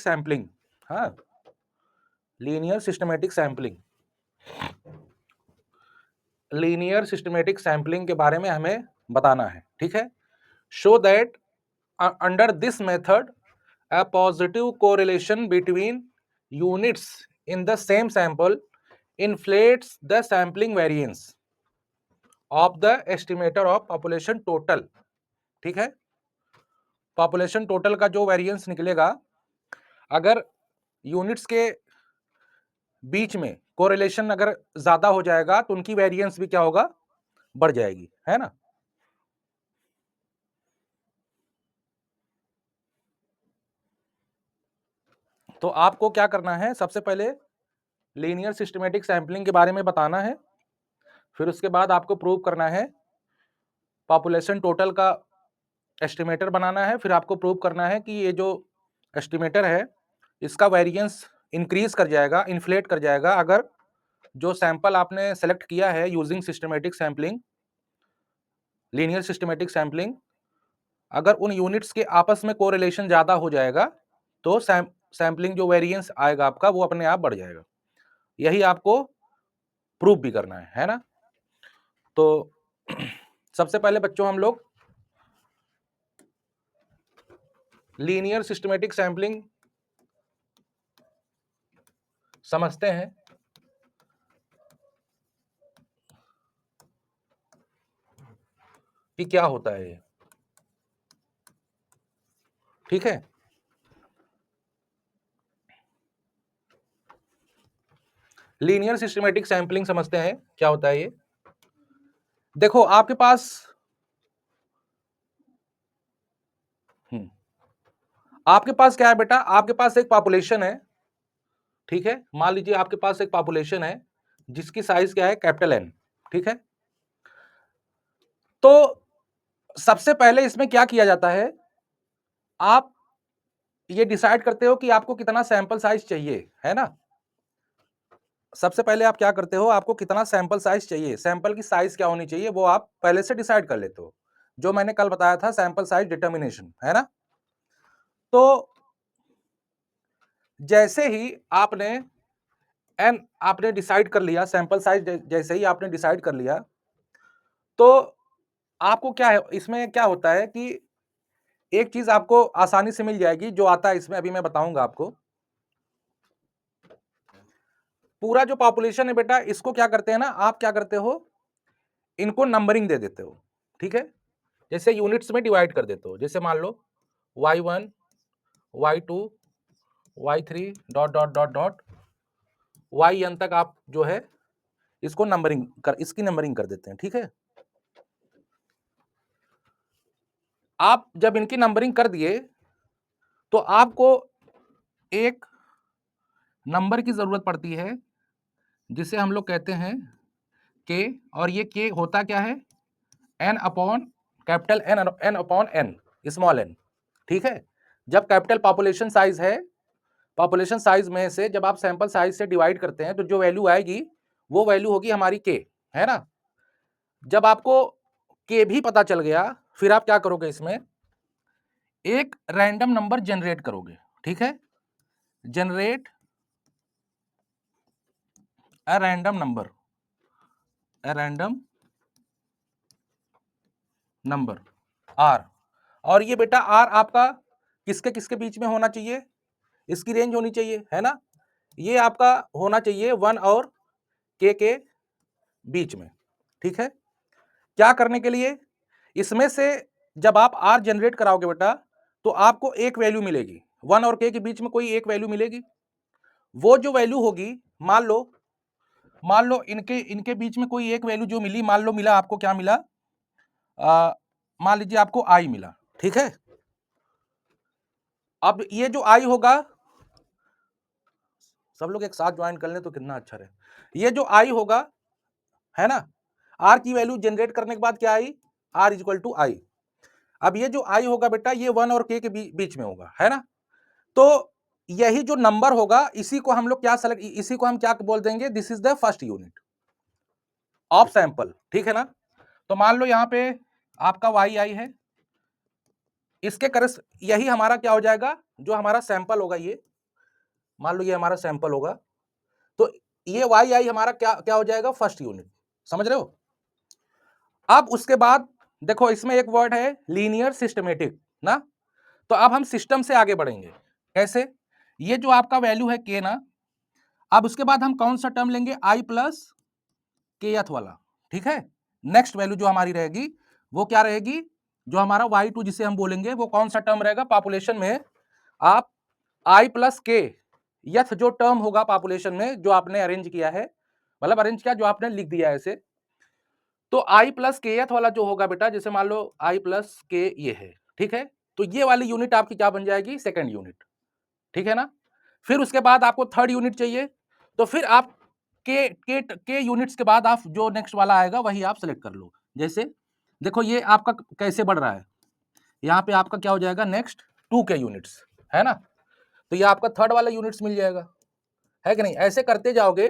Sampling, हाँ, linear systematic sampling, linear systematic sampling के बारे में हमें बताना है, ठीक है। Show that under this method a positive correlation between units in the same sample inflates the sampling variance of the estimator of population total, ठीक है। पॉपुलेशन टोटल का जो वेरिएंस निकलेगा, अगर यूनिट्स के बीच में कोरिलेशन अगर ज्यादा हो जाएगा तो उनकी वेरिएंस भी क्या होगा, बढ़ जाएगी, है ना। तो आपको क्या करना है, सबसे पहले लीनियर सिस्टमैटिक सैंपलिंग के बारे में बताना है, फिर उसके बाद आपको प्रूव करना है पॉपुलेशन टोटल का एस्टिमेटर बनाना है, फिर आपको प्रूव करना है कि ये जो एस्टिमेटर है इसका वेरिएंस इंक्रीज कर जाएगा, इन्फ्लेट कर जाएगा, अगर जो सैंपल आपने सेलेक्ट किया है using systematic sampling, linear systematic sampling, अगर उन यूनिट्स के आपस में कोरिलेशन ज्यादा हो जाएगा तो सैंपलिंग जो वेरिएंस आएगा आपका वो अपने आप बढ़ जाएगा। यही आपको प्रूव भी करना है ना। तो सबसे पहले बच्चों हम लोग लीनियर सिस्टमैटिक सैंपलिंग समझते हैं कि क्या होता है ये, ठीक है। लीनियर सिस्टमैटिक सैंपलिंग समझते हैं क्या होता है ये। देखो आपके पास आपके पास क्या है बेटा, आपके पास एक पॉपुलेशन है, ठीक है। मान लीजिए आपके पास एक पॉपुलेशन है जिसकी साइज क्या है, कैपिटल एन, ठीक है। तो सबसे पहले इसमें क्या किया जाता है, आप ये डिसाइड करते हो कि आपको कितना सैंपल साइज चाहिए, है ना। सबसे पहले आप क्या करते हो, आपको कितना सैंपल साइज चाहिए, सैंपल की साइज क्या होनी चाहिए वो आप पहले से डिसाइड कर लेते हो, जो मैंने कल बताया था सैंपल साइज डिटर्मिनेशन, है ना। तो जैसे ही आपने एन आपने डिसाइड कर लिया, सैंपल साइज जैसे ही आपने डिसाइड कर लिया, तो आपको क्या है, इसमें क्या होता है कि एक चीज आपको आसानी से मिल जाएगी, जो आता है इसमें अभी मैं बताऊंगा आपको। पूरा जो पॉपुलेशन है बेटा, इसको क्या करते हैं ना, आप क्या करते हो, इनको नंबरिंग दे देते हो, ठीक है। जैसे यूनिट्स में डिवाइड कर देते हो, जैसे मान लो y1 y2 y3 dot dot dot dot yn तक आप जो है इसको इसकी नंबरिंग कर देते हैं, ठीक है। आप जब इनकी नंबरिंग कर दिए तो आपको एक नंबर की जरूरत पड़ती है जिसे हम लोग कहते हैं के, और ये के होता क्या है, N upon capital N, N upon N small N, ठीक है। जब कैपिटल पॉपुलेशन साइज है, पॉपुलेशन साइज में से जब आप सैंपल साइज से डिवाइड करते हैं तो जो वैल्यू आएगी वो वैल्यू होगी हमारी के, है ना। जब आपको के भी पता चल गया, फिर आप क्या करोगे, इसमें एक रैंडम नंबर जनरेट करोगे, ठीक है। Generate a random number, a random number R, और ये बेटा आर आपका किसके किसके बीच में होना चाहिए, इसकी रेंज होनी चाहिए, है ना। ये आपका होना चाहिए 1 और के बीच में, ठीक है। क्या करने के लिए, इसमें से जब आप आर जनरेट कराओगे बेटा तो आपको एक वैल्यू मिलेगी, 1 और के बीच में कोई एक वैल्यू मिलेगी। वो जो वैल्यू होगी, मान लो इनके इनके बीच में कोई एक वैल्यू जो मिली, मान लो मिला आपको, क्या मिला, मान लीजिए आपको आई मिला, ठीक है। अब ये जो आई होगा, सब लोग एक साथ ज्वाइन कर लें तो कितना अच्छा रहे। ये जो आई होगा, है ना, आर की वैल्यू जनरेट करने के बाद क्या आई, आर इज इक्वल टू आई। अब ये जो आई होगा बेटा, ये 1 और के बीच में होगा, है ना। तो यही जो नंबर होगा, इसी को हम लोग क्या सेलेक्ट, इसी को हम क्या बोल देंगे, this is the first unit of sample, ठीक है ना। तो मान लो यहां पे आपका वाई आई है, इसके करस यही हमारा क्या हो जाएगा, जो हमारा सैंपल होगा ये, मान लो ये हमारा सैंपल होगा, तो ये yi हमारा क्या क्या हो जाएगा, फर्स्ट यूनिट, समझ रहे हो? अब उसके बाद देखो इसमें एक वर्ड है लीनियर सिस्टमैटिक ना, तो अब हम सिस्टम से आगे बढ़ेंगे। कैसे? ये जो आपका वैल्यू है k ना, अब उसके बाद हम कौन सा टर्म लेंगे, i प्लस kth वाला, ठीक है? नेक्स्ट वैल्यू जो हमारी रहेगी वो क्या रहेगी, जो हमारा y2 जिसे हम बोलेंगे वो कौन सा टर्म रहेगा पॉपुलेशन में, आप i प्लस k यथ जो टर्म होगा पॉपुलेशन में जो आपने अरेंज किया है, मतलब अरेंज किया जो आपने लिख दिया है ऐसे, तो i प्लस kth वाला जो होगा बेटा, जैसे मान लो i प्लस k ये है, ठीक है? तो ये वाली यूनिट आपकी क्या बन जाएगी, सेकंड यूनिट, ठीक है ना? फिर उसके बाद आपको थर्ड यूनिट चाहिए, तो फिर आप के यूनिट्स के बाद आप जो नेक्स्ट वाला आएगा वही आप सेलेक्ट कर लो। जैसे देखो ये आपका कैसे बढ़ रहा है, यहाँ पे आपका क्या हो जाएगा, नेक्स्ट 2k यूनिट्स, है ना? तो ये आपका थर्ड वाला यूनिट्स मिल जाएगा, है कि नहीं? ऐसे करते जाओगे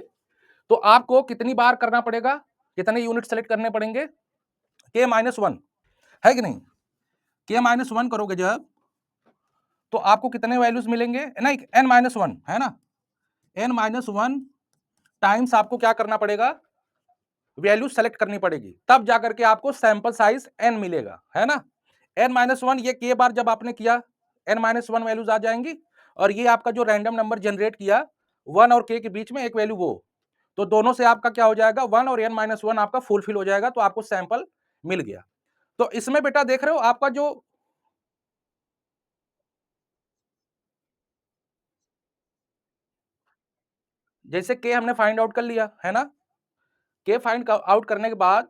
तो आपको कितनी बार करना पड़ेगा, कितने यूनिट सेलेक्ट करने पड़ेंगे, k-1, है कि नहीं? k-1 करोगे जब, तो आपको कितने वैल्यूज मिलेंगे, नहीं n-1, है ना? n-1 टाइम्स आपको क्या करना पड़ेगा, वैल्यू सेलेक्ट करनी पड़ेगी, तब जाकर के आपको सैंपल साइज n मिलेगा, है ना? n-1 ये k बार जब आपने किया, n-1 वैल्यूज आ जाएंगी, और ये आपका जो रैंडम नंबर जनरेट किया 1 और k के बीच में एक वैल्यू वो, तो दोनों से आपका क्या हो जाएगा, 1 और n-1 आपका फुलफिल हो जाएगा, तो आपको सैंपल मिल गया। तो इसमें बेटा देख रहे हो आपका जो, जैसे k हमने फाइंड आउट कर लिया, है ना? k फाइंड आउट करने के बाद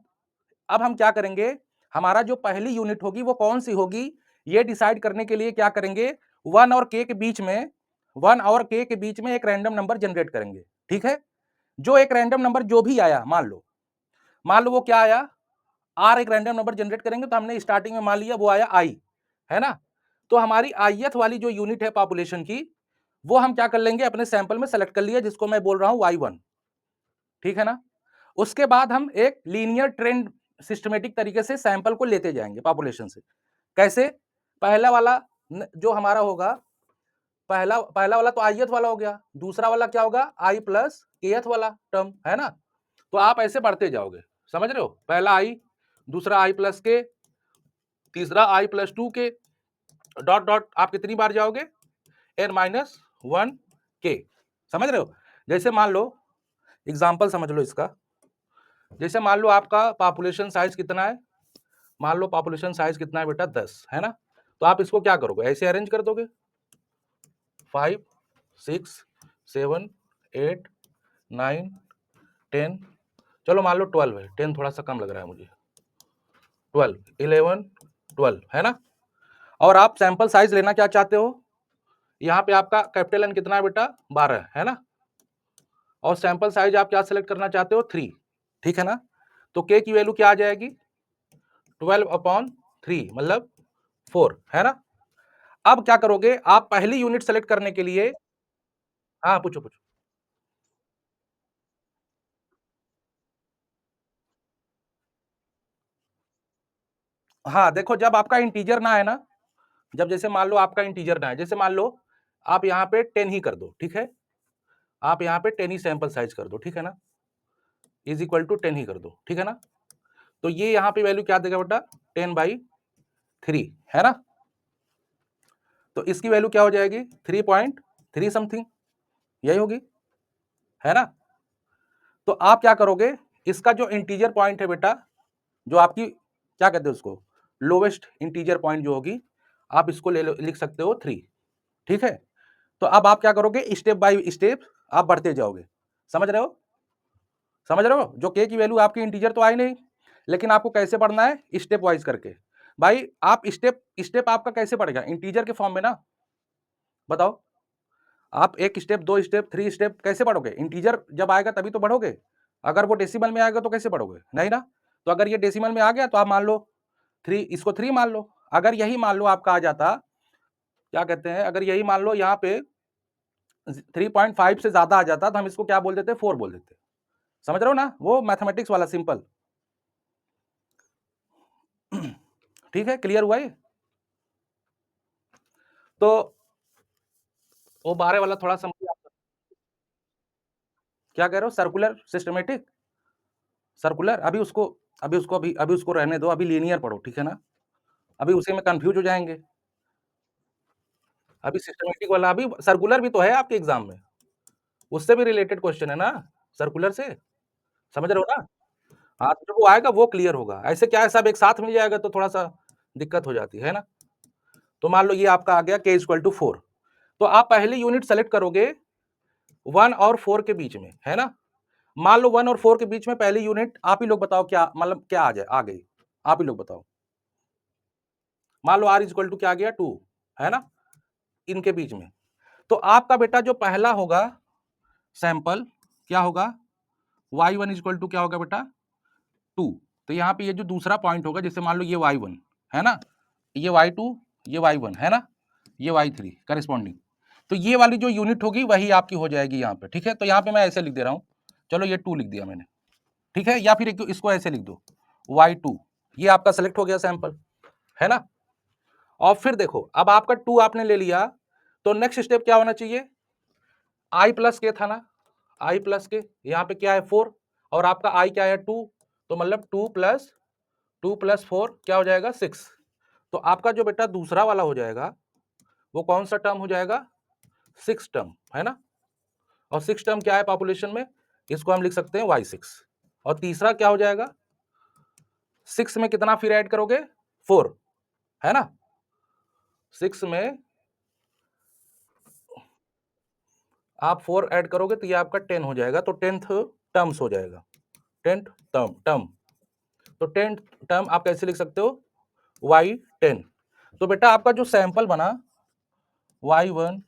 अब हम क्या करेंगे, हमारा जो पहली यूनिट होगी वो कौन सी होगी, ये डिसाइड करने के लिए क्या करेंगे, 1 और k के बीच में, 1 और k के बीच में एक रैंडम नंबर जनरेट करेंगे, ठीक है? जो एक रैंडम नंबर जो भी आया, मान लो वो क्या आया, r एक रैंडम नंबर जनरेट करेंगे, तो हमने स्टार्टिंग में मान लिया वो आया i, है ना? तो हमारी ith वाली जो यूनिट है पॉपुलेशन की, वो हम क्या कर लेंगे, अपने सैंपल में सेलेक्ट कर लिया, जिसको मैं बोल रहा हूं y1, ठीक है ना? उसके बाद हम एक लीनियर ट्रेंड सिस्टमेटिक तरीके से सैंपल को लेते जाएंगे पॉपुलेशन से। कैसे? पहला वाला जो हमारा होगा, पहला पहला वाला तो ith वाला हो गया, दूसरा वाला क्या होगा, i प्लस kth वाला टर्म, है ना? तो आप ऐसे बढ़ते जाओगे, समझ रहे हो? पहला i, दूसरा i प्लस k, तीसरा i plus 2k, dot dot आप कितनी बार जाओगे, n-1 k, समझ रहे हो? जैसे मान लो एग्जाम्पल समझ लो इसका, जैसे मान लो आपका पॉपुलेशन साइज कितना है, मान लो पॉपुलेशन साइज कितना है बेटा, 10, है ना? तो आप इसको क्या करोगे, ऐसे अरेंज कर दोगे, 5 6 7 8 9 10, चलो मान लो 12 है, 10 थोड़ा सा कम लग रहा है मुझे, 12 11 12, है ना? और आप सैंपल साइज लेना क्या चाहते हो, यहाँ पे आपका कैपिटल एन कितना है बेटा, 12, है ना? और सैंपल साइज आप क्या सेलेक्ट करना चाहते हो, 3, ठीक है ना? तो k की वैल्यू क्या आ जाएगी, 12/3 मतलब 4, है ना? अब क्या करोगे, आप पहली यूनिट सेलेक्ट करने के लिए, हाँ पूछो पूछो। हाँ देखो, जब आपका इंटीजर ना है ना, जब जैसे मान लो आपका इंटीजर ना है, जैसे मान लो आप यहाँ पे 10 ही कर दो, ठीक है? आप यहाँ पे 10 ही सैंपल साइज कर दो, ठीक है ना? इज इक्वल टू 10 ही कर दो, ठीक है ना? तो ये यहाँ पे वैल्यू क्या देगा बेटा, 10/3, है ना? तो इसकी वैल्यू क्या हो जाएगी, 3.3 समथिंग, यही होगी, है ना? तो आप क्या करोगे, इसका जो इंटीजर पॉइंट है बेटा, जो आपकी क्या कहते हैं उसको, लोवेस्ट इंटीजर पॉइंट जो होगी, आप इसको लिख सकते हो 3, ठीक है? तो अब आप क्या करोगे, स्टेप बाय स्टेप आप बढ़ते जाओगे, समझ रहे हो? समझ रहे हो, जो के की वैल्यू आपकी इंटीजर तो आई नहीं, लेकिन आपको कैसे बढ़ना है, स्टेप वाइज करके। भाई आप स्टेप स्टेप आपका कैसे बढ़ेगा, इंटीजर के फॉर्म में ना, बताओ? आप एक स्टेप, दो स्टेप, थ्री स्टेप कैसे बढ़ोगे, इंटीजर जब आएगा तभी तो बढ़ोगे, अगर वो डेसिमल में आएगा तो कैसे बढ़ोगे, नहीं ना? तो अगर ये डेसिमल में आ गया तो आप मान लो 3, इसको 3 मान लो, अगर यही मान लो आपका आ जाता, क्या कहते हैं, अगर यही मान लो यहाँ पे 3.5 से ज्यादा आ जाता, तो हम इसको क्या बोल देते, 4 बोल देते, समझ रहे हो ना, वो मैथमेटिक्स वाला सिंपल। ठीक है, क्लियर हुआ ये? तो वो 12 वाला थोड़ा समझिए आप। क्या कह रहे हो? Circular systematic? सर्कुलर? अभी उसको रहने दो, अभी लीनियर पढ़ो, ठीक है ना? अभी उसी में कन्फ्यूज़ हो जाएँगे। अभी सिस्टमैटिक वाला अभी सर्कुलर भी तो है आपके एग्ज़ाम में, उससे भी रिलेटेड क्वेश्चन है ना, सर्कुलर से, समझ रहे हो ना? हाँ, तो जब वो आएगा वो क्लियर होगा, ऐसे क्या है सब एक साथ मिल जाएगा तो थोड़ा-सा दिक्कत हो जाती है ना? तो मान लो ये आपका आ गया k = 4 तो आप पहली यूनिट सेलेक्ट करोगे 1 और 4 के बीच में, है ना? मान लो 1 और 4 के बीच में पहली यूनिट आप ही लोग बताओ क्या मतलब क्या आ गई? आप ही लोग बताओ। मान लो r क्या आ गया 2 है ना? इनके बीच में। तो आपका बेटा जो पहला होगा सैंपल क्या होगा? y1 क्या होगा बेटा? 2 तो यहाँ पे ये जो दूसरा पॉइंट होगा जैसे मान लो ये y1 है ना? ये y2 ये y1 है ना? ये y3 करेस्पॉन्डिंग। तो ये वाली जो यूनिट होगी वही आपकी हो जाएगी यहाँ पे, ठीक है? तो यहाँ पे मैं ऐसे लिख दे रहा हूँ। चलो ये 2 लिख दिया मैंने, ठीक है? या फिर इसको ऐसे लिख दो y2 ये आपका सेलेक्ट हो गया सैंपल, है ना? और फिर देखो अब आपका 2 आपने ले लिया, तो नेक्स्ट स्टेप क्या होना चाहिए? i प्लस के था ना? i प्लस के, यहाँ पे क्या है 4 और आपका i क्या है 2 तो मतलब 2 प्लस 4 क्या हो जाएगा 6 तो आपका जो बेटा दूसरा वाला हो जाएगा वो कौन सा टर्म हो जाएगा? 6 टर्म, है ना? और 6 टर्म क्या है पॉपुलेशन में? इसको हम लिख सकते हैं y6 और तीसरा क्या हो जाएगा? 6 में कितना फिर ऐड करोगे? 4 है ना? 6 में आप 4 ऐड करोगे तो ये आपका 10 हो जाएगा तो 10th टर्म्स हो जाएगा, 10th टर्म टर्म तो 10th टर्म आप कैसे लिख सकते हो? y10 तो बेटा आपका जो सैंपल बना y1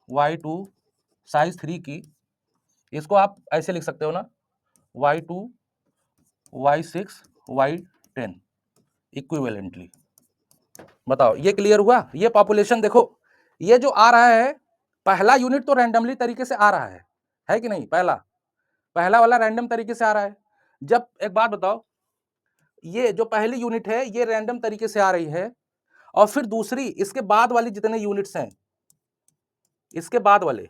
y2 साइज 3 की इसको आप ऐसे लिख सकते हो ना y2 y6 y10 इक्विवेलेंटली। बताओ ये क्लियर हुआ? ये पॉपुलेशन देखो ये जो आ रहा है पहला यूनिट तो रैंडमली तरीके से आ रहा है कि नहीं? पहला पहला वाला रैंडम तरीके से आ रहा है। जब एक बात बताओ ये जो पहली यूनिट है ये रैंडम तरीके से आ रही है और फिर दूसरी इसके बाद वाली जितने यूनिट्स हैं इसके बाद वाले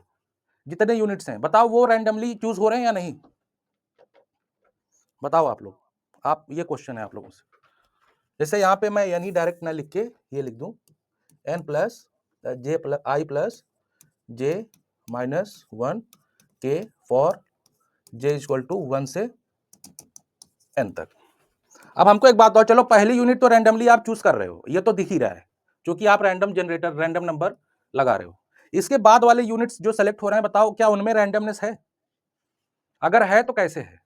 जितने यूनिट्स हैं बताओ वो रैंडमली चूज हो रहे हैं या नहीं? बताओ आप लोग, आप ये क्वेश्चन है आप लोगों से। जैसे यहाँ पे मैं यानी डायरेक्ट ना लिख के ये लिख दूं n प्लस जे प्लस आई प्लस जे माइनस 1 के फॉर j = 1 से n तक। अब हमको एक बात बताओ चलो पहली यूनिट तो रैंडमली आप चूज कर रहे हो ये तो दिख ही रहा है क्योंकि आप रैंडम जनरेटर रैंडम नंबर लगा रहे हो। इसके बाद वाले यूनिट्स जो सेलेक्ट हो रहे हैं बताओ क्या उनमें रैंडमनेस है? अगर है तो कैसे है?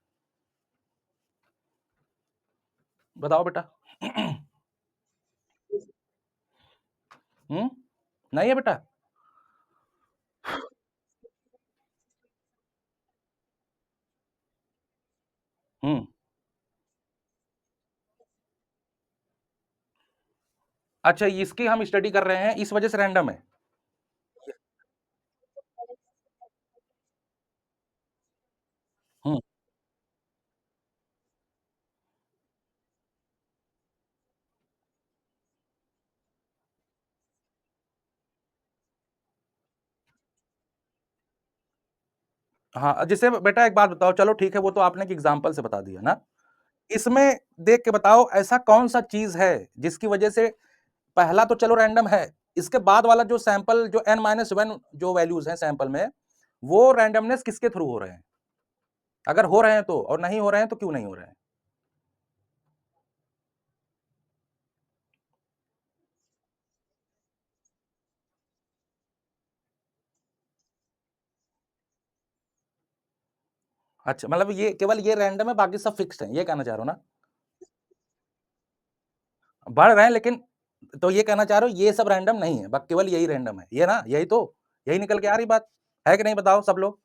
बताओ बेटा। हम्म नहीं है बेटा? हम्म अच्छा इसकी हम स्टडी कर रहे हैं इस वजह से रैंडम है। हम्म हाँ जैसे बेटा एक बात बताओ चलो ठीक है वो तो आपने एक एग्जाम्पल से बता दिया ना। इसमें देख के बताओ ऐसा कौन सा चीज है जिसकी वजह से पहला तो चलो रैंडम है इसके बाद वाला जो सैंपल जो n-1 जो वैल्यूज हैं सैंपल में वो रैंडमनेस किसके थ्रू हो रहे हैं? अगर हो रहे हैं तो और नहीं हो रहे हैं तो क्यों नहीं हो रहे हैं? अच्छा मतलब ये केवल ये रैंडम है बाकी सब फिक्स्ड है ये कहना चाह रहे हो ना? बढ़ रहे हैं लेकिन तो ये कहना चाह रहे हो ये सब रैंडम नहीं है केवल यही रैंडम है ये ना यही तो यही निकल के आ रही बात है कि नहीं बताओ सब लोग?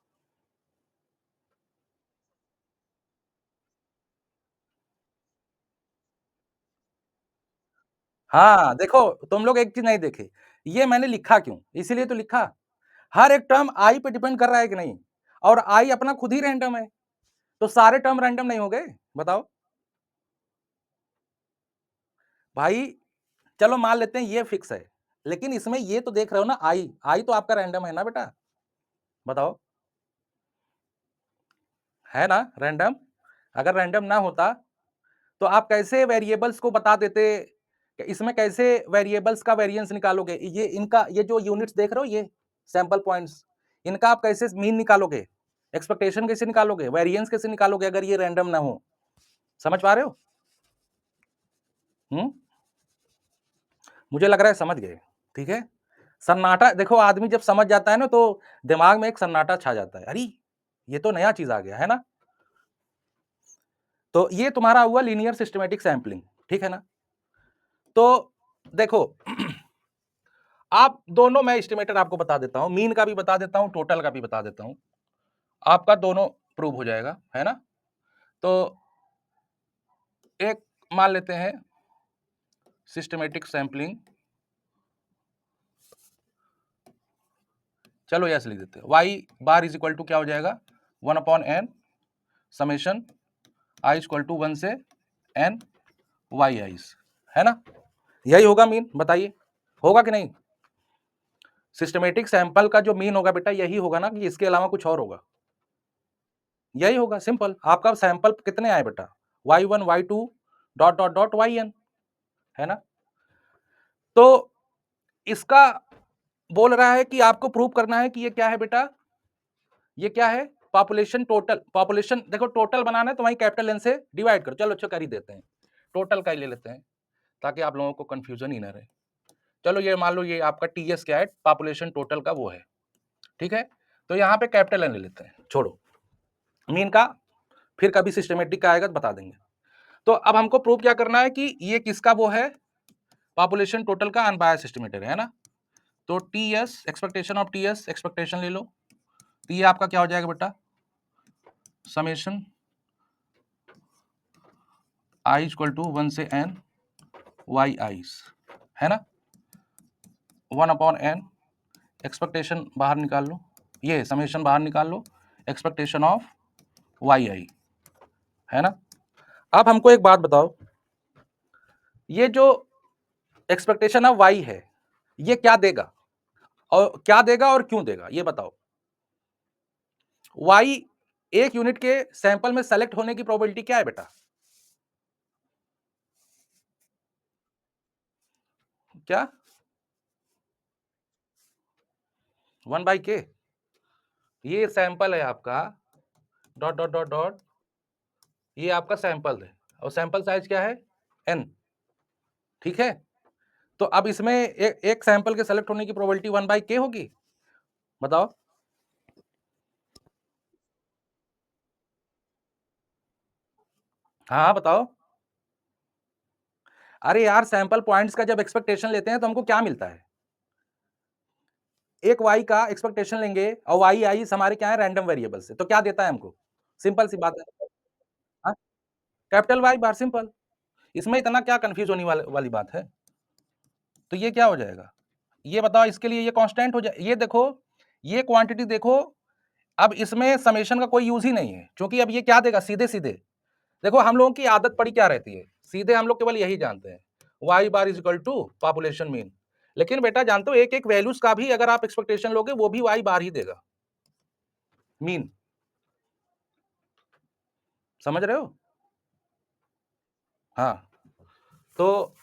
हाँ देखो तुम लोग एक चीज नहीं देखे ये मैंने लिखा क्यों इसीलिए तो लिखा हर एक टर्म आई पे डिपेंड कर रहा है कि नहीं और आई अपना खुद ही रैंडम है तो सारे टर्म रैंडम नहीं हो गए बताओ भाई। चलो मान लेते हैं ये फिक्स है लेकिन इसमें ये तो देख रहे हो ना आई आई तो आपका रैंडम है ना बेटा बताओ। है ना रैंडम? अगर रैंडम ना होता तो आप कैसे वेरिएबल्स को बता देते कि इसमें कैसे वेरिएबल्स का वेरिएंस निकालोगे? ये इनका ये जो यूनिट्स देख रहे हो ये सैंपल पॉइंट्स, इनका आप कैसे मीन निकालोगे? एक्सपेक्टेशन कैसे निकालोगे? वेरिएंस कैसे निकालोगे अगर ये रैंडम ना हो? समझ पा रहे हो? हुँ? मुझे लग रहा है समझ गए, ठीक है? सन्नाटा देखो आदमी जब समझ जाता है ना तो दिमाग में एक सन्नाटा छा जाता है। अरे! ये तो नया चीज़ आ गया, है ना? तो ये तुम्हारा हुआ लीनियर सिस्टमैटिक सैंपलिंग, ठीक है ना? तो देखो आप दोनों मैं एस्टिमेटर आपको बता देता हूँ, मीन का भी बता देता हूँ, टोटल का भी बता देता हूँ। आपका दोनों प्रूव हो जाएगा, है ना? तो एक मान लेते हैं सिस्टमैटिक सैंपलिंग, चलो यस लिख देते हैं। y bar is equal to क्या हो जाएगा 1/n summation i equal to 1 से n y i, है ना? यही होगा मीन, बताइए होगा कि नहीं? सिस्टमैटिक सैंपल का जो मीन होगा बेटा यही होगा ना कि इसके अलावा कुछ और होगा? यही होगा, सिंपल। आपका सैंपल कितने आए बेटा y1 y2 dot dot dot yn, है ना? तो इसका बोल रहा है कि आपको प्रूव करना है कि ये क्या है बेटा, ये क्या है पॉपुलेशन टोटल। पॉपुलेशन देखो टोटल बनाना है तो वही कैपिटल एन से डिवाइड करो। चलो अच्छा कर ही देते हैं, टोटल का ही ले लेते हैं ताकि आप लोगों को कंफ्यूजन ही ना रहे। चलो ये मान लो ये आपका टीएस क्या है, पॉपुलेशन टोटल का वो है, ठीक है? तो यहाँ पे कैपिटल एन ले लेते हैं, छोड़ो मीन का, फिर कभी सिस्टमेटिक का आएगा तो बता देंगे। तो अब हमको प्रूव क्या करना है कि ये किसका वो है, पॉपुलेशन टोटल का अनबायस्ड एस्टिमेटर है ना? तो TS expectation of TS expectation ले लो, तो ये आपका क्या हो जाएगा बेटा समेशन आई इक्वल टू 1 से n वाई आईस, है ना? 1/n एक्सपेक्टेशन बाहर निकाल लो, ये समेशन बाहर निकाल लो, एक्सपेक्टेशन ऑफ वाई आई, है ना? अब हमको एक बात बताओ, ये जो एक्सपेक्टेशन ऑफ वाई है ये क्या देगा और क्या देगा और क्यों देगा ये बताओ। वाई एक यूनिट के सैंपल में सेलेक्ट होने की प्रोबेबिलिटी क्या है बेटा? क्या 1/k, ये सैंपल है आपका डॉट डॉट डॉट डॉट, ये आपका सैंपल है और सैंपल साइज क्या है n, ठीक है? तो अब इसमें एक सैंपल के सेलेक्ट होने की प्रोबेबिलिटी 1/k होगी, बताओ। हाँ बताओ। अरे यार सैंपल पॉइंट्स का जब एक्सपेक्टेशन लेते हैं तो हमको क्या मिलता है, एक वाई का एक्सपेक्टेशन लेंगे और वाई आई हमारे क्या है रैंडम वेरिएबल से, तो क्या देता है हमको, सिंपल सी बात है। हाँ, कैपिटल वाई बार सिंपल, इसमें इतना क्या कंफ्यूज होने वाली बात है। तो ये क्या हो जाएगा, ये बताओ इसके लिए ये कांस्टेंट हो जाए, ये देखो ये क्वांटिटी देखो, अब इसमें समेशन का कोई यूज ही नहीं है क्योंकि अब ये क्या देगा सीधे सीधे, देखो हम लोगों की आदत पड़ी क्या रहती है, सीधे हम लोग केवल यही जानते हैं Y bar is equal to population mean, लेकिन बेटा जानते हो एक एक वैल्यूज का भी अगर आप एक्सपेक्टेशन लोगे वो भी वाई बार ही देगा मीन, समझ रहे हो? हाँ तो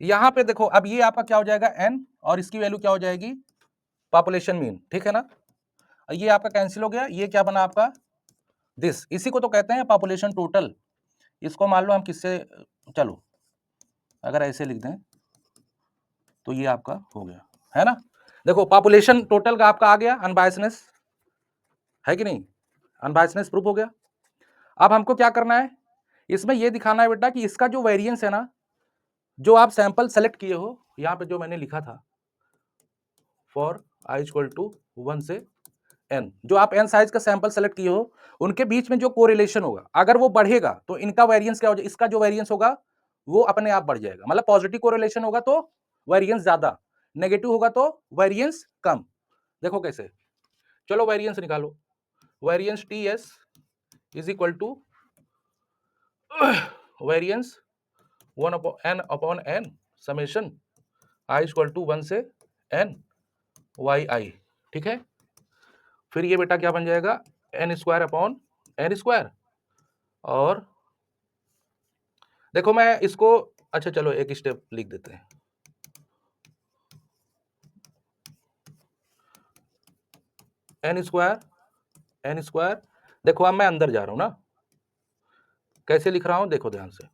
यहां पे देखो अब ये आपका क्या हो जाएगा एन और इसकी वैल्यू क्या हो जाएगी पॉपुलेशन मीन, ठीक है ना? ये आपका कैंसिल हो गया, ये क्या बना आपका दिस, इसी को तो कहते हैं पॉपुलेशन टोटल। इसको मान लो हम किससे, चलो अगर ऐसे लिख दें तो ये आपका हो गया, है ना? देखो पॉपुलेशन टोटल का आपका आ गया अनबायसनेस, है कि नहीं? अनबायसनेस प्रूफ हो गया। अब हमको क्या करना है, इसमें ये दिखाना है बेटा कि इसका जो वेरिएंस है ना, जो आप सैंपल सेलेक्ट किए हो, यहाँ पे जो मैंने लिखा था फॉर आई इक्वल टू 1 से n, जो आप n साइज का सैंपल सेलेक्ट किए हो उनके बीच में जो कोरिलेशन होगा अगर वो बढ़ेगा तो इनका वेरिएंस क्या हो जाएगा, इसका जो वेरिएंस होगा वो अपने आप बढ़ जाएगा, मतलब पॉजिटिव कोरिलेशन होगा तो वेरिएंस ज्यादा, नेगेटिव होगा तो वेरिएंस कम। देखो कैसे, चलो वेरिएंस निकालो, variance T S is equal to variance 1/n summation I equal to 1 से n वाई आई, ठीक है? फिर ये बेटा क्या बन जाएगा N square upon N square. और देखो मैं इसको, अच्छा चलो एक स्टेप लिख देते हैं। N square, N square. देखो अब मैं अंदर जा रहा हूं ना, कैसे लिख रहा हूं देखो ध्यान से।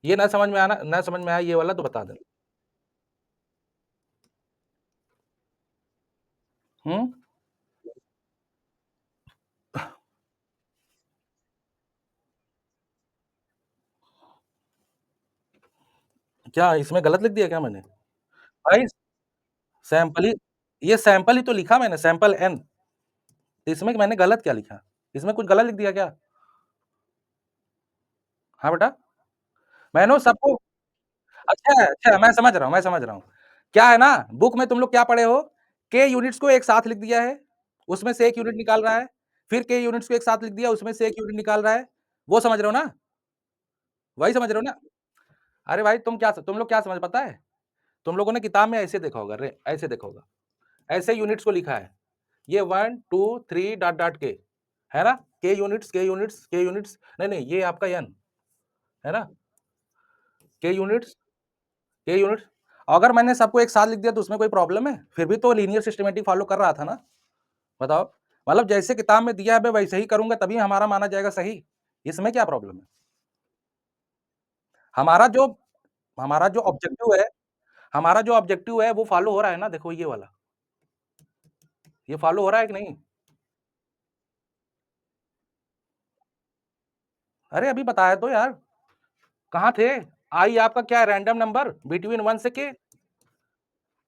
ये ना समझ में आना, ना समझ में आया ये वाला तो बता देना। हम्म। क्या इसमें गलत लिख दिया क्या मैंने? भाई सैंपल ही, ये सैंपल ही तो लिखा मैंने, सैंपल एन। इसमें मैंने गलत क्या लिखा? इसमें कुछ गलत लिख दिया क्या? हाँ बेटा, मैंने सबको, अच्छा, अच्छा मैं समझ रहा हूँ, मैं समझ रहा हूँ। क्या है ना, बुक में तुम लोग क्या पढ़े हो? के यूनिट्स को एक साथ लिख दिया है, उसमें से 1 यूनिट निकाल रहा है, फिर के यूनिट्स को एक साथ लिख दिया, उसमें से 1 यूनिट निकाल रहा है। वो समझ रहे हो ना? वही समझ रहे हो ना? अरे भाई तुम लोग क्या समझ पता है? तुम लोगों ने किताब में ऐसे देखा होगा, रे ऐसे देखा होगा। ऐसे यूनिट्स को लिखा है। ये 1, 2, 3 डॉट डॉट के, है ना? के यूनिट्स, के यूनिट्स, के यूनिट्स, नहीं, ये आपका एन, है ना? के यूनिट्स, के यूनिट्स। अगर मैंने सबको एक साथ लिख दिया तो उसमें कोई प्रॉब्लम है? फिर भी तो लीनियर सिस्टमैटिक फॉलो कर रहा था ना? बताओ। मतलब जैसे किताब में दिया है मैं वैसे ही करूँगा तभी हमारा माना जाएगा सही। इसमें क्या प्रॉब्लम है? हमारा जो हमारा जो ऑब्जेक्टिव है, हमारा जो ऑब्जेक्टिव है वो फॉलो हो रहा है ना, देखो ये वाला। ये फॉलो हो रहा है कि नहीं? अरे अभी बताया तो यार, कहाँ थे? आई आपका क्या है, रैंडम नंबर बिटवीन 1 से k।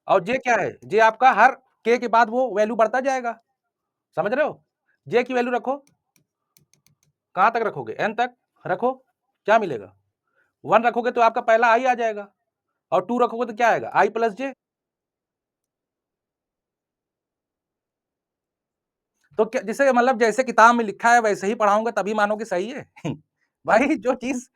और जे क्या है? जे आपका हर k के बाद वो वैल्यू बढ़ता जाएगा। समझ रहे हो? जे की वैल्यू रखो, कहाँ तक रखोगे? n तक रखो, क्या मिलेगा? 1 रखोगे तो आपका पहला i आ जाएगा, और 2 रखोगे तो क्या आएगा? i प्लस जे। तो क्या, जिसे मतलब जैसे किताब में लिखा है वैसे ही पढ़ाऊँगा तभी मानोगे सही है? भाई जो चीज़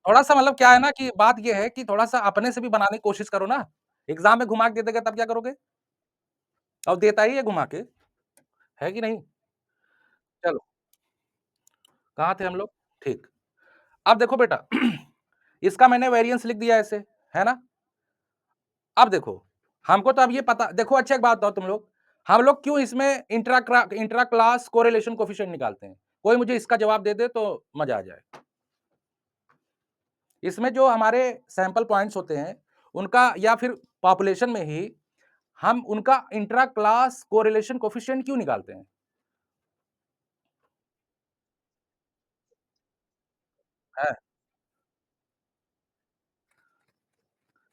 थोड़ा-सा मतलब क्या है ना कि बात ये है कि थोड़ा-सा अपने से भी बनाने की कोशिश करो ना। एग्ज़ाम में घुमा के दे देगा तब क्या करोगे? और देता ही है घुमा के, है कि नहीं? चलो, कहाँ थे हम लोग? ठीक। अब देखो बेटा, इसका मैंने वेरिएंस लिख दिया ऐसे, है ना? अब देखो, हमको तो अब ये पता, देखो अच्छा एक बात बताओ तुम लोग, हम लोग क्यों इसमें इंट्रा क्लास कोरिलेशन कोएफिशिएंट निकालते हैं? कोई मुझे इसका जवाब दे दे तो मज़ा आ जाए। इसमें जो हमारे सैंपल पॉइंट्स होते हैं, उनका या फिर पॉपुलेशन में ही हम उनका इंट्रा क्लास कोरिलेशन कोएफिशिएंट क्यों निकालते हैं? हैं?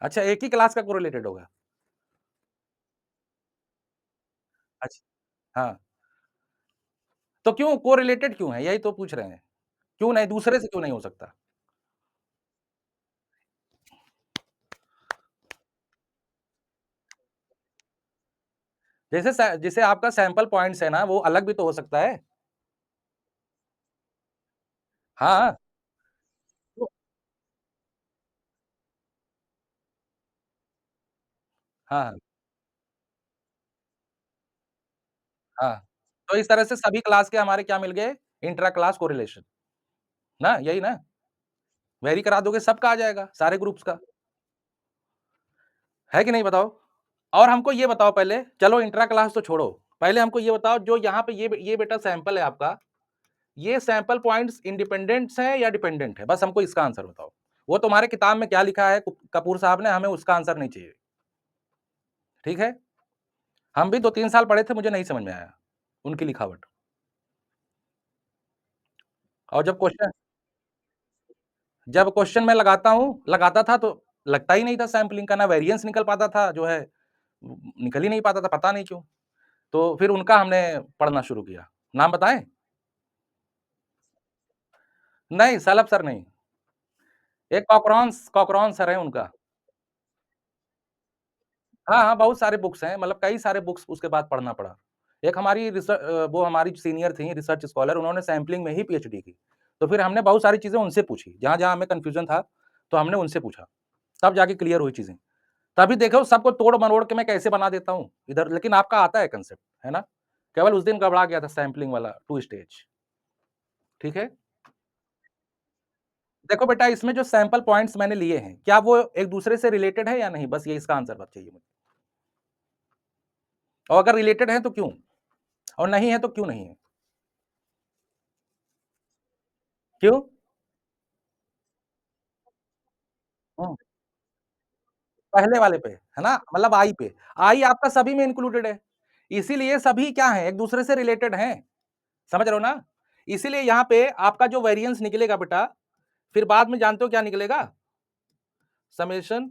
अच्छा, एक ही क्लास का कोरिलेटेड होगा। अच्छा, हाँ, तो क्यों कोरिलेटेड क्यों है? यही तो पूछ रहे हैं। क्यों नहीं, दूसरे से क्यों नहीं हो सकता? जैसे आपका सैंपल पॉइंट्स है ना, वो अलग भी तो हो सकता है। हाँ, तो हाँ, हाँ, हाँ। तो इस तरह से सभी क्लास के हमारे क्या मिल गए? इंट्रा क्लास कोरिलेशन, ना? यही ना? वेरी करा दोगे सबका आ जाएगा, सारे ग्रुप्स का। है कि नहीं बताओ? और हमको ये बताओ पहले, चलो इंट्रा क्लास तो छोड़ो, पहले हमको ये बताओ जो यहाँ पे ये बेटा सैंपल है आपका, ये सैंपल पॉइंट्स इंडिपेंडेंट्स हैं या डिपेंडेंट है? बस हमको इसका आंसर बताओ। वो तुम्हारे किताब में क्या लिखा है कपूर साहब ने, हमें उसका आंसर नहीं चाहिए। ठीक है? हम भी 2-3 साल पढ़े थे, मुझे नहीं समझ में आया, उनकी लिखावट। और जब क्वेश्चन मैं लगाता था तो लगता ही नहीं था सैंपलिंग का, ना वेरिएंस निकल पाता था, जो है निकल ही नहीं पाता था, पता नहीं क्यों? तो फिर उनका हमने पढ़ना शुरू किया। नाम बताएँ? नहीं, सैलब सर नहीं, एक कॉकरॉन सर हैं उनका। हाँ, हाँ, बहुत सारे बुक्स हैं, मतलब कई सारे बुक्स उसके बाद पढ़ना पड़ा। एक वो हमारी सीनियर थी रिसर्च स्कॉलर, उन्होंने सैंपलिंग में ही पीएचडी की। तो फिर हमने बहुत सारी चीज़ें उनसे पूछी, जहाँ-जहाँ हमें कन्फ्यूज़न था, तो हमने उनसे पूछा। तब जाके क्लियर हुई चीज़ें। तभी देखो सबको तोड़-मरोड़ के मैं कैसे बना देता हूँ इधर, लेकिन आपका आता है कांसेप्ट, है ना? केवल उस दिन गड़बड़ा गया था सैंपलिंग वाला 2 स्टेज, ठीक है? देखो बेटा इसमें जो सैंपल पॉइंट्स मैंने लिए हैं, क्या वो एक दूसरे से रिलेटेड है या नहीं? बस ये इसका आंसर बस चाहिए मुझे। और अगर रिलेटेड है तो क्यों? और नहीं है तो क्यों नहीं है? क्यों? हुँ, पहले वाले पे, है ना? मतलब आई पे। आई आपका सभी में इंक्लूडेड है। इसीलिए सभी क्या हैं? एक दूसरे से रिलेटेड हैं। समझ रहे हो ना? इसीलिए यहाँ पे आपका जो वेरिएंस निकलेगा बेटा, फिर बाद में जानते हो क्या निकलेगा? Summation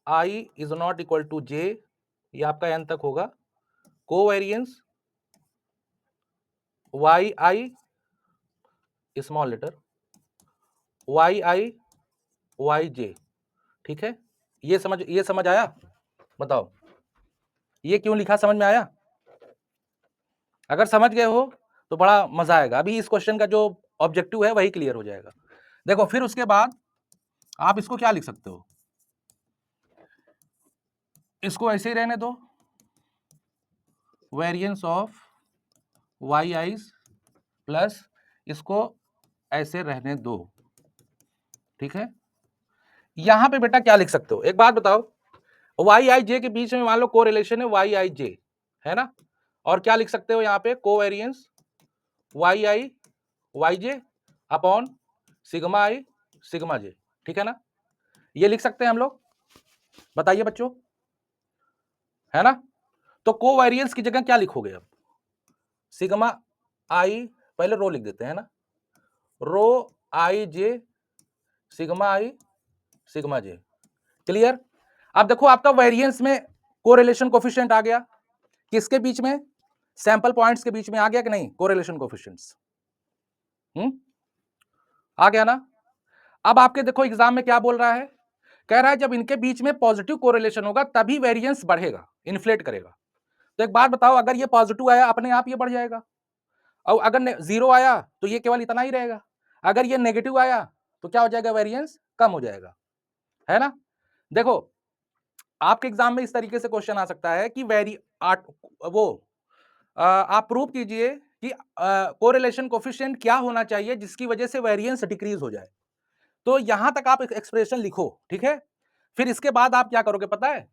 I is not equal to j, ये आपका n तक होगा। Covariance yi small letter yi yj, ठीक है? ये समझ आया? बताओ, ये क्यों लिखा समझ में आया? अगर समझ गए हो तो बड़ा मजा आएगा। अभी इस क्वेश्चन का जो ऑब्जेक्टिव है वही क्लियर हो जाएगा। देखो फिर उसके बाद आप इसको क्या लिख सकते हो? इसको ऐसे ही रहने दो, variance of Y I's plus इसको ऐसे रहने दो, ठीक है? यहां पे बेटा क्या लिख सकते हो? एक बात बताओ, वाई आई जे के बीच में मान लो कोरिलेशन है वाई आई जे, है ना? और क्या लिख सकते हो यहाँ पे? Covariance Y I Y J upon sigma I sigma J, ठीक है ना? ये लिख सकते हैं हम लोग? बताइए बच्चों, है ना? तो कोवेरिएंस की जगह क्या लिखोगे अब? सिग्मा आई, पहले रो लिख देते हैं ना, rho I J sigma I sigma J, clear? अब देखो आपका वेरिएंस में कोरिलेशन कोफिशिएंट आ गया, किसके बीच में? सैंपल पॉइंट्स के बीच में आ गया कि नहीं कोरिलेशन कोफिशिएंट्स? आ गया ना? अब आपके देखो एग्जाम में क्या बोल रहा है, कह रहा है जब इनके बीच में पॉजिटिव कोरिलेशन होगा तभी वेरिएंस बढ़ेगा, इन्फ्लेट करेगा। तो एक बात बताओ, अगर ये पॉजिटिव आया अपने आप ये बढ़ जाएगा, और अगर जीरो आया तो ये केवल इतना ही रहेगा, अगर ये नेगेटिव आया तो क्या हो जाएगा? वेरिएंस कम हो जाएगा, है ना? देखो आपके एग्जाम में इस तरीके से क्वेश्चन आ सकता है कि वो आप प्रूव कीजिए कि कोरिलेशन कोफिशिएंट क्या होना चाहिए जिसकी वजह से वेरिएंस डिक्रीज हो जाए। तो यहां तक आप एक्सप्रेशन लिखो, ठीक है? फिर इसके बाद आप क्या करोगे पता है?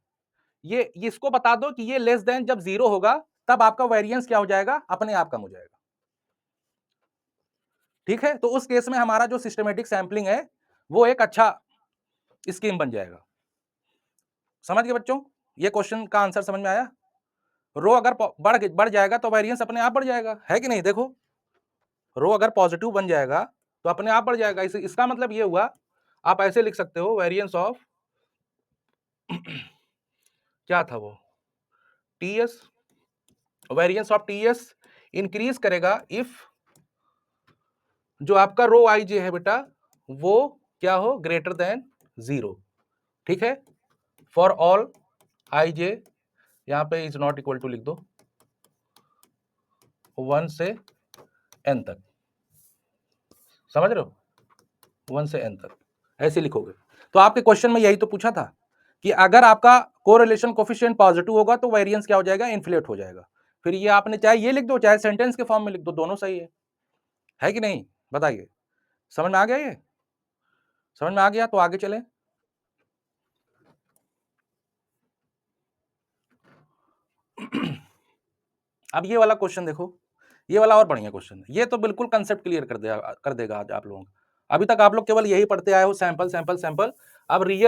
ये इसको बता दो कि ये लेस देन जब जीरो होगा तब आपका वेरिएंस क्या हो जाएगा? अपने आप कम हो जाएगा, ठीक है? तो उस केस में हमारा जो सिस्टमेटिक सैंपलिंग है वो एक अच्छा स्कीम बन जाएगा। समझ गए बच्चों? ये क्वेश्चन का आंसर समझ में आया? रो अगर बढ़ जाएगा तो वेरिएंस अपने आप बढ़ जाएगा, है कि नहीं? देखो रो अगर पॉजिटिव बन जाएगा तो अपने आप बढ़ जाएगा। इसका मतलब ये हुआ, आप ऐसे लिख सकते हो वेरिएंस ऑफ क्या था वो, TS, variance of TS increase करेगा इफ जो आपका रो आई जे है बेटा वो क्या हो? ग्रेटर देन जीरो, ठीक है? फॉर ऑल आई जे, यहां पे इज नॉट इक्वल टू लिख दो 1 से n तक, समझ रहे हो? 1 से n तक ऐसे लिखोगे। तो आपके क्वेश्चन में यही तो पूछा था कि अगर आपका कोरिलेशन कोफिशिएंट पॉजिटिव होगा तो वेरिएंस क्या हो जाएगा? इन्फ्लेट हो जाएगा। फिर ये आपने चाहे ये लिख दो चाहे सेंटेंस के फॉर्म में लिख दो, दोनों सही है कि नहीं? बताइए, समझ में आ गया? ये समझ में आ गया तो आगे चलें। अब ये वाला क्वेश्चन देखो, ये वाला और बढ़िया क्वेश्चन है। ये तो बिल्कुल कंसेप्ट क्लियर कर देगा आज आप लोगों का। अभी तक आप लोग केवल यही पढ़ते आए हो, सैंपल सैंपल सैंपल। अब रियल